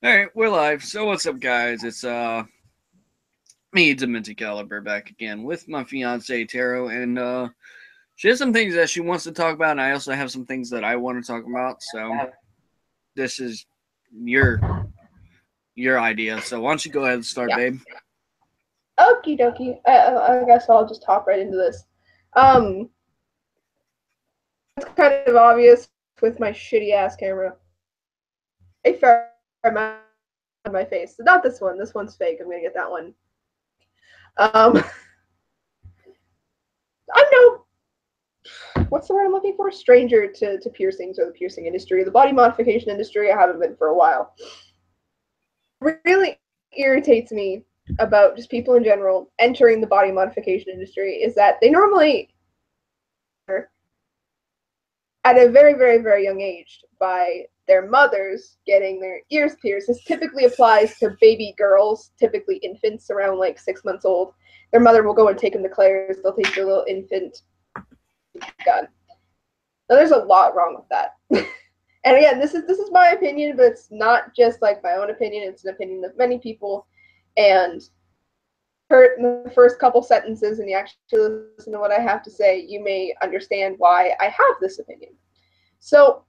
Alright, we're live. So what's up, guys? It's me, Demented Caliber, back again with my fiance Taro, and she has some things that she wants to talk about, and I also have some things that I want to talk about. So this is your idea. So why don't you go ahead and start, babe? Okie dokie. I guess I'll just hop right into this. It's kind of obvious with my shitty ass camera. A fair amount on my face. So not this one. This one's fake. I'm gonna get that one. I'm no. What's the word I'm looking for? Stranger to piercings or the piercing industry, the body modification industry. I haven't been for a while. It really irritates me about just people in general entering the body modification industry is that they normally at a very, very, very young age by their mothers getting their ears pierced. This typically applies to baby girls, typically infants around like 6 months old. Their mother will go and take them to Claire's. They'll take their little infant gun. Now, there's a lot wrong with that. And again, this is my opinion, but it's not just like my own opinion. It's an opinion of many people. And in the first couple sentences and you actually listen to what I have to say, you may understand why I have this opinion. So,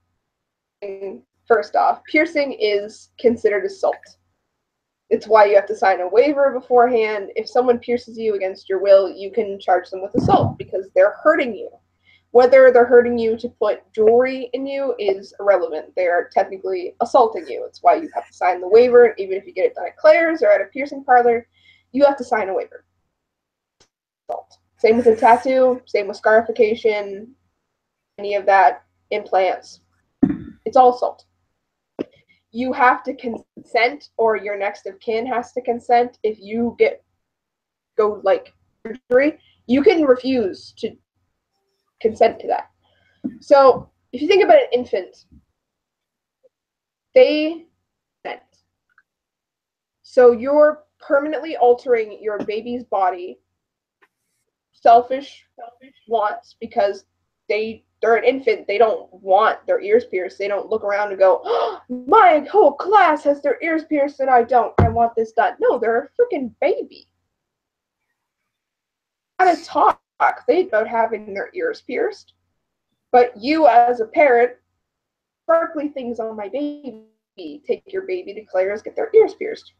first off, piercing is considered assault. It's why you have to sign a waiver beforehand. If someone pierces you against your will, you can charge them with assault because they're hurting you. Whether they're hurting you to put jewelry in you is irrelevant. They are technically assaulting you. It's why you have to sign the waiver. Even if you get it done at Claire's or at a piercing parlor, you have to sign a waiver. Assault. Same with a tattoo, same with scarification, any of that, implants. It's all assault. You have to consent, or your next of kin has to consent. If you go like surgery, you can refuse to consent to that. So if you think about an infant, they consent. So you're permanently altering your baby's body, selfish wants, because they're an infant. They don't want their ears pierced. They don't look around and go, oh, my whole class has their ears pierced and I don't. I want this done. No, they're a freaking baby. How to talk they about having their ears pierced. But you as a parent, sparkly things on my baby, take your baby to Claire's, get their ears pierced.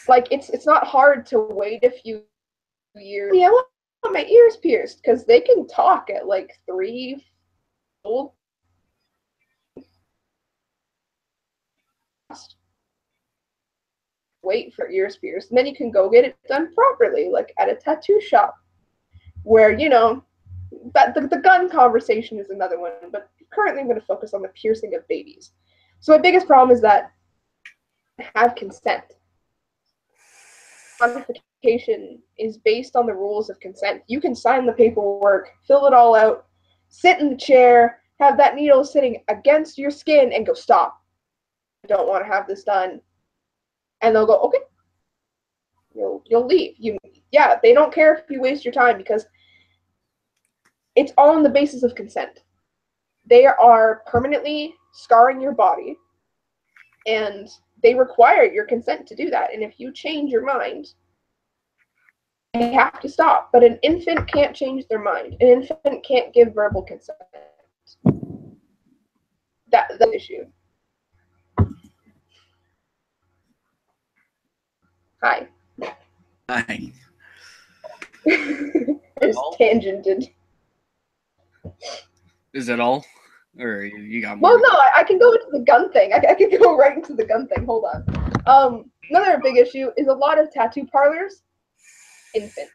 Like it's not hard to wait a few years. Yeah, I want my ears pierced because they can talk at like 3 old. Wait for ears pierced, and then you can go get it done properly, like at a tattoo shop, where that the gun conversation is another one. But currently, I'm going to focus on the piercing of babies. So my biggest problem is that have consent. Modification is based on the rules of consent. You can sign the paperwork, fill it all out, sit in the chair, have that needle sitting against your skin, and go, stop. I don't want to have this done. And they'll go, okay. You'll leave. They don't care if you waste your time because it's all on the basis of consent. They are permanently scarring your body, and they require your consent to do that. And if you change your mind, they have to stop. But an infant can't change their mind. An infant can't give verbal consent. That's the issue. Hi. Hi. Just tangented. Is that all? Or you got more? Well, no, I can go into the gun thing. I can go right into the gun thing. Hold on. Another big issue is a lot of tattoo parlors, infants.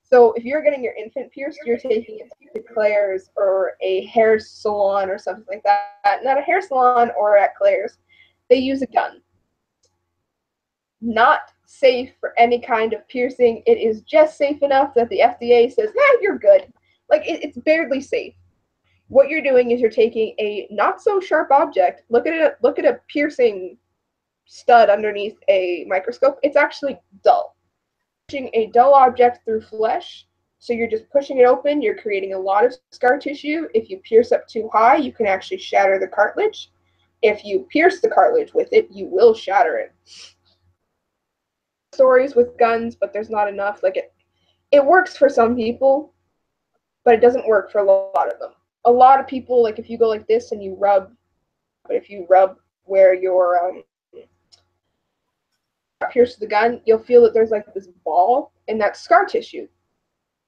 So if you're getting your infant pierced, you're taking it to Claire's or a hair salon or something like that. Not a hair salon or at Claire's. They use a gun. Not safe for any kind of piercing. It is just safe enough that the FDA says, you're good. Like, it's barely safe. What you're doing is you're taking a not so sharp object. Look at a piercing stud underneath a microscope. It's actually dull. Pushing a dull object through flesh, so you're just pushing it open. You're creating a lot of scar tissue. If you pierce up too high, you can actually shatter the cartilage. If you pierce the cartilage with it, you will shatter it. Stories with guns, but there's not enough. Like it works for some people, but it doesn't work for a lot of them. A lot of people, like if you go like this and you rub, but if you rub where your pierce the gun, you'll feel that there's like this ball, and that's scar tissue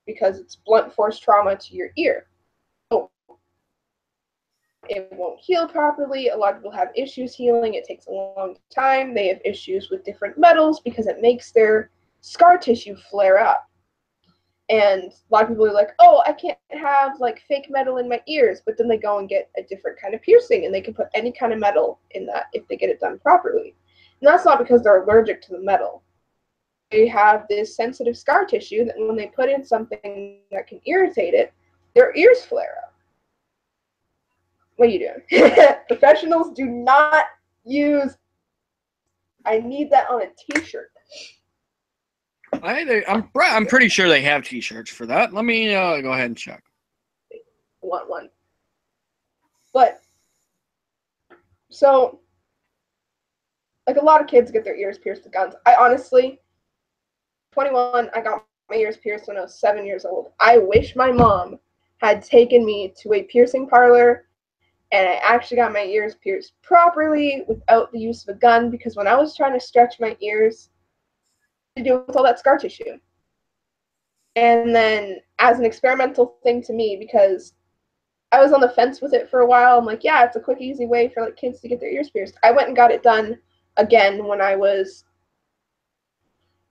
because it's blunt force trauma to your ear. So it won't heal properly. A lot of people have issues healing. It takes a long time. They have issues with different metals because it makes their scar tissue flare up. And a lot of people are like, oh, I can't have like fake metal in my ears, but then they go and get a different kind of piercing, and they can put any kind of metal in that if they get it done properly. And that's not because they're allergic to the metal. They have this sensitive scar tissue that when they put in something that can irritate it, their ears flare up. What are you doing? Professionals do not use. I need that on a t-shirt. I'm pretty sure they have t-shirts for that. Let me go ahead and check. Want one. But, so, like a lot of kids get their ears pierced with guns. I honestly, 21, I got my ears pierced when I was 7 years old. I wish my mom had taken me to a piercing parlor and I actually got my ears pierced properly without the use of a gun, because when I was trying to stretch my ears, to do with all that scar tissue. And then as an experimental thing to me, because I was on the fence with it for a while, I'm like, yeah, it's a quick, easy way for like kids to get their ears pierced. I went and got it done again when I was,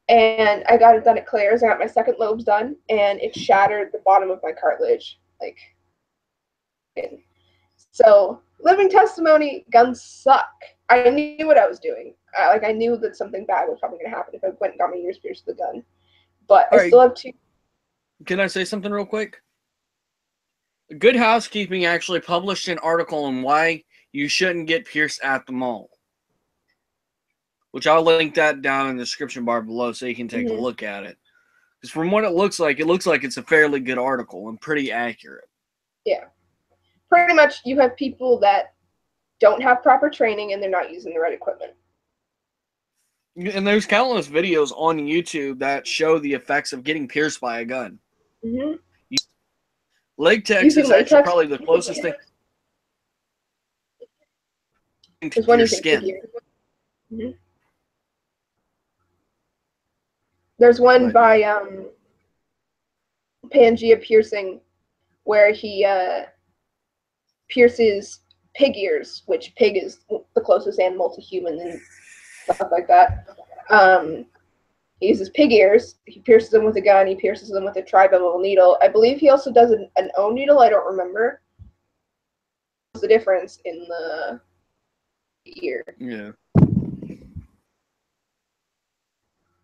and I got it done at Claire's. I got my second lobes done, and it shattered the bottom of my cartilage. Like, so living testimony, guns suck. I knew what I was doing. I knew that something bad was probably going to happen if I went and got my ears pierced with a gun. But I still have two. Can I say something real quick? Good Housekeeping actually published an article on why you shouldn't get pierced at the mall, which I'll link that down in the description bar below so you can take a look at it. Because from what it looks like it's a fairly good article and pretty accurate. Yeah. Pretty much you have people that don't have proper training and they're not using the right equipment. And there's countless videos on YouTube that show the effects of getting pierced by a gun. Mm-hmm. Latex is actually probably the closest thing to your skin. Mm-hmm. There's one by Pangea Piercing where he pierces pig ears, which pig is the closest animal to human and stuff like that. He uses pig ears. He pierces them with a gun. He pierces them with a tri-bevel needle. I believe he also does an O needle. I don't remember. What's the difference in the ear? Yeah.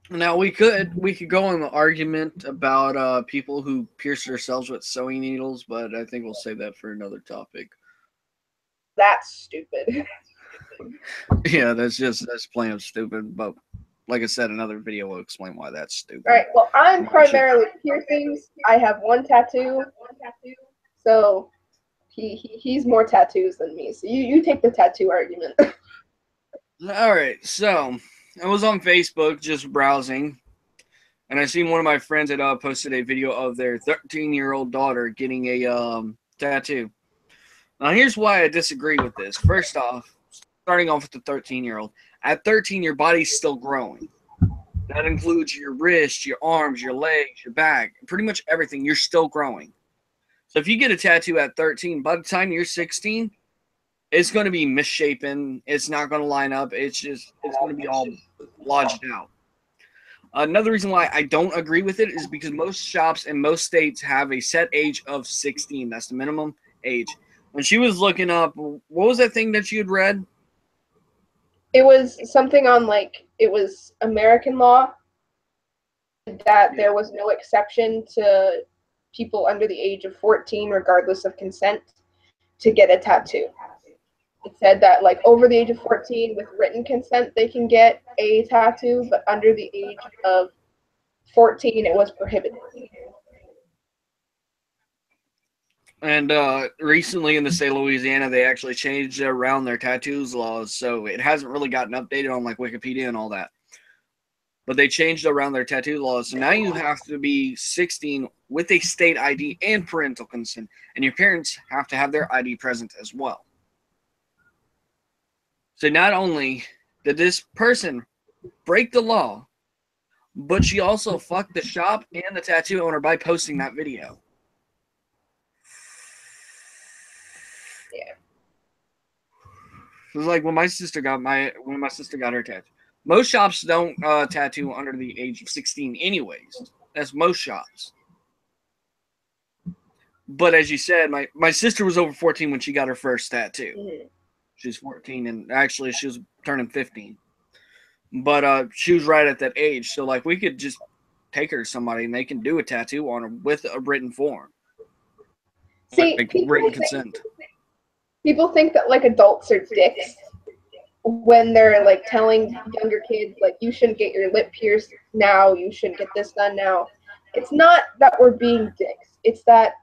Now we could go on the argument about people who pierce themselves with sewing needles, but I think we'll save that for another topic. That's stupid. Yeah, that's plain stupid. But like I said, another video will explain why that's stupid. All right. Well, I'm primarily piercings. I have one tattoo. So he's more tattoos than me. So you take the tattoo argument. All right. So I was on Facebook just browsing, and I seen one of my friends that posted a video of their 13-year-old daughter getting a tattoo. Now, here's why I disagree with this. First off, starting off with the 13-year-old. At 13, your body's still growing. That includes your wrists, your arms, your legs, your back, pretty much everything. You're still growing. So if you get a tattoo at 13, by the time you're 16, it's going to be misshapen. It's not going to line up. It's going to be all lodged out. Another reason why I don't agree with it is because most shops in most states have a set age of 16. That's the minimum age. When she was looking up, what was that thing that you had read? It was something on, like, it was American law that there was no exception to people under the age of 14, regardless of consent, to get a tattoo. It said that, like, over the age of 14, with written consent, they can get a tattoo, but under the age of 14, it was prohibited. And recently in the state of Louisiana, they actually changed around their tattoos laws, so it hasn't really gotten updated on like Wikipedia and all that. But they changed around their tattoo laws, so now you have to be 16 with a state ID and parental consent, and your parents have to have their ID present as well. So not only did this person break the law, but she also fucked the shop and the tattoo owner by posting that video. Yeah. It was like when my sister got her tattoo. Most shops don't tattoo under the age of 16 anyways. That's most shops. But as you said, my sister was over 14 when she got her first tattoo. Mm-hmm. She's 14, and actually she was turning 15. But she was right at that age, so like we could just take her to somebody and they can do a tattoo on her with a written form. See, Like written consent. People think that like adults are dicks when they're like telling younger kids like you shouldn't get your lip pierced now, you shouldn't get this done now. It's not that we're being dicks. It's that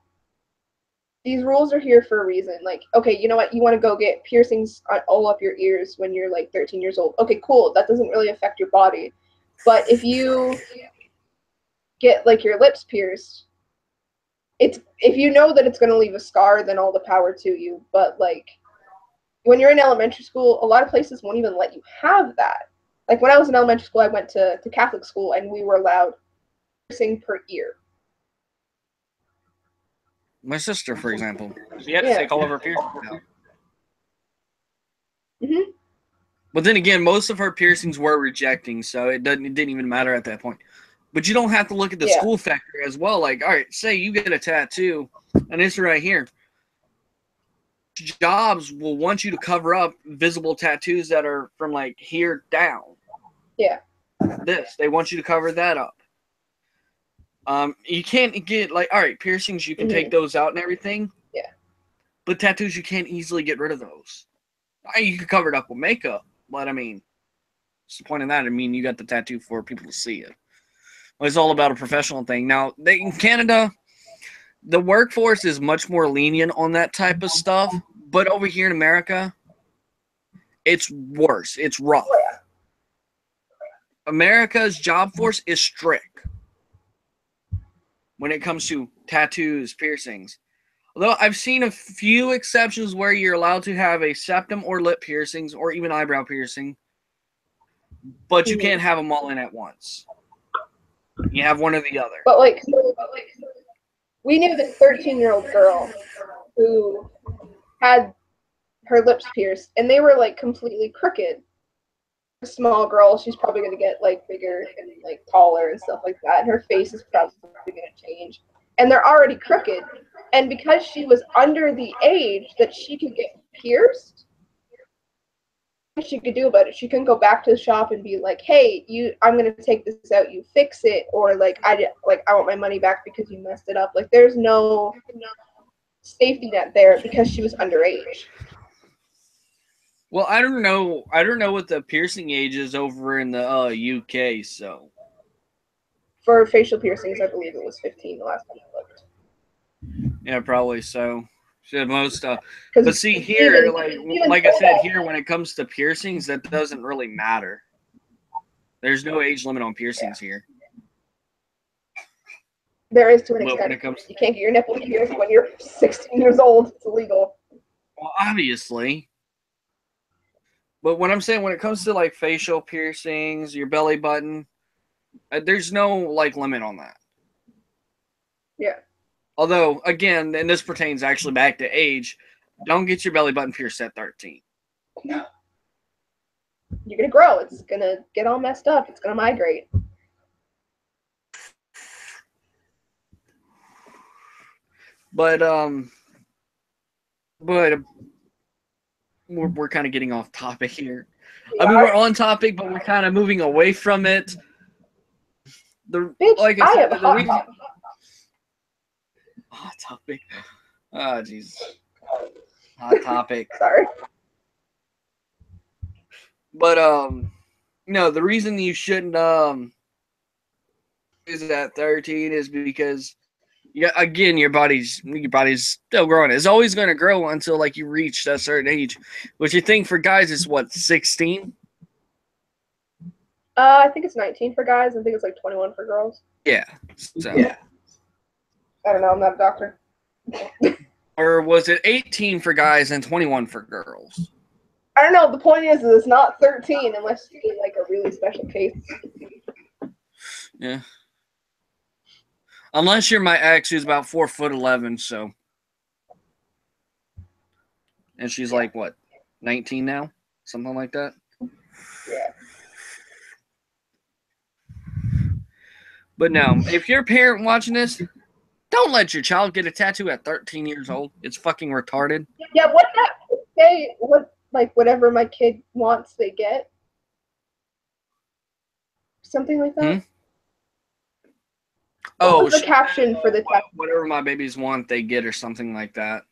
these rules are here for a reason. Like, okay, you know what? You want to go get piercings all up your ears when you're like 13 years old. Okay, cool. That doesn't really affect your body. But if you get like your lips pierced, it's if you know that it's going to leave a scar, then all the power to you. But like when you're in elementary school, a lot of places won't even let you have that. Like when I was in elementary school, I went to Catholic school and we were allowed piercing per ear. My sister, for example, she had to Yeah. take all of her piercings out. Mm-hmm. But then again, most of her piercings were rejecting, so it didn't even matter at that point. But you don't have to look at the Yeah. school factor as well. Like, all right, say you get a tattoo, and it's right here. Jobs will want you to cover up visible tattoos that are from like here down. Yeah. They want you to cover that up. You can't get like, all right, piercings, you can take those out and everything. Yeah. But tattoos, you can't easily get rid of those. You can cover it up with makeup, but I mean, what's the point of that? I mean, you got the tattoo for people to see it. Well, it's all about a professional thing. Now, in Canada, the workforce is much more lenient on that type of stuff, but over here in America, it's worse. It's rough. America's job force is strict when it comes to tattoos, piercings. Although I've seen a few exceptions where you're allowed to have a septum or lip piercings or even eyebrow piercing, but you can't have them all in at once. You have one or the other. But like we knew this 13-year-old girl who had her lips pierced, and they were like completely crooked. A small girl, she's probably going to get like bigger and like taller and stuff like that, and her face is probably going to change. And they're already crooked. And because she was under the age that she could get pierced, she could do about it. She couldn't go back to the shop and be like, "Hey, I'm gonna take this out. You fix it," or like, "I want my money back because you messed it up." Like, there's no safety net there because she was underage. Well, I don't know what the piercing age is over in the UK. So for facial piercings, I believe it was 15 the last time I looked. Yeah, probably so. Most but see here, even like I said, here when it comes to piercings, that doesn't really matter. There's no age limit on piercings here. There is to an extent. You can't get your nipple pierced when you're 16 years old. It's illegal. Well, obviously. But what I'm saying, when it comes to like facial piercings, your belly button, there's no like limit on that. Yeah. Although, again, and this pertains actually back to age, don't get your belly button pierced at 13. No. You're going to grow. It's going to get all messed up. It's going to migrate. But we're kind of getting off topic here. I mean, we're on topic, but we're kind of moving away from it. Bitch, like I said, the reason. Hot topic. Oh, jeez. Hot topic. Sorry. But no, the reason you shouldn't is at 13 is because Yeah, again, your body's still growing. It's always going to grow until like you reach that certain age, which you think for guys is what 16. I think it's 19 for guys. I think it's like 21 for girls. Yeah. So. Yeah. I don't know. I'm not a doctor. Or was it 18 for guys and 21 for girls? I don't know. The point is it's not 13 unless you get like a really special case. Yeah. Unless you're my ex, who's about 4'11", so. And she's like what, 19 now, something like that. Yeah. But no, if you're a parent watching this, don't let your child get a tattoo at 13 years old. It's fucking retarded. Yeah. What that say? What like whatever my kid wants, they get. Something like that. What was the caption for the tattoo? Whatever my babies want, they get, or something like that.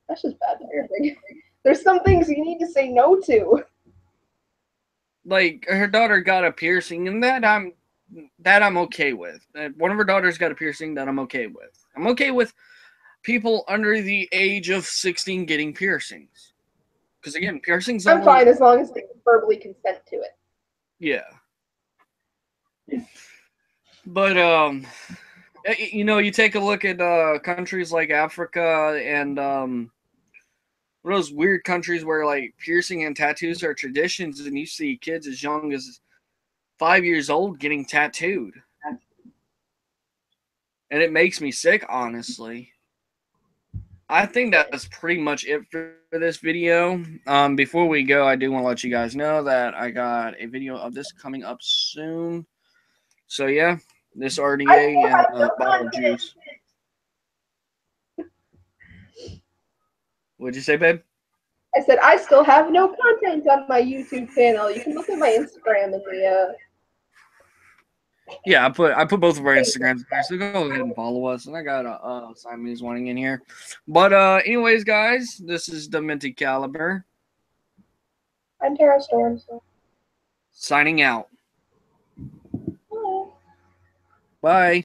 That's just bad parenting. There's some things you need to say no to. Like her daughter got a piercing, and that I'm okay with. One of her daughters got a piercing that I'm okay with. I'm okay with people under the age of 16 getting piercings. Because again, piercings. I'm fine as long as they verbally consent to it. Yeah. But you know, you take a look at countries like Africa and those weird countries where like piercing and tattoos are traditions, and you see kids as young as 5 years old getting tattooed, and it makes me sick, honestly. I think that's pretty much it for this video. Before we go, I do want to let you guys know that I got a video of this coming up soon. So yeah, this RDA and a bottle of juice. What'd you say, babe? I said I still have no content on my YouTube channel. You can look at my Instagram in the Yeah, I put both of our Instagrams there, so go ahead and follow us. And I got Simon's wanting in here. But anyways, guys, this is Demented Caliber. I'm Tara Storm. Signing out. Bye. Bye.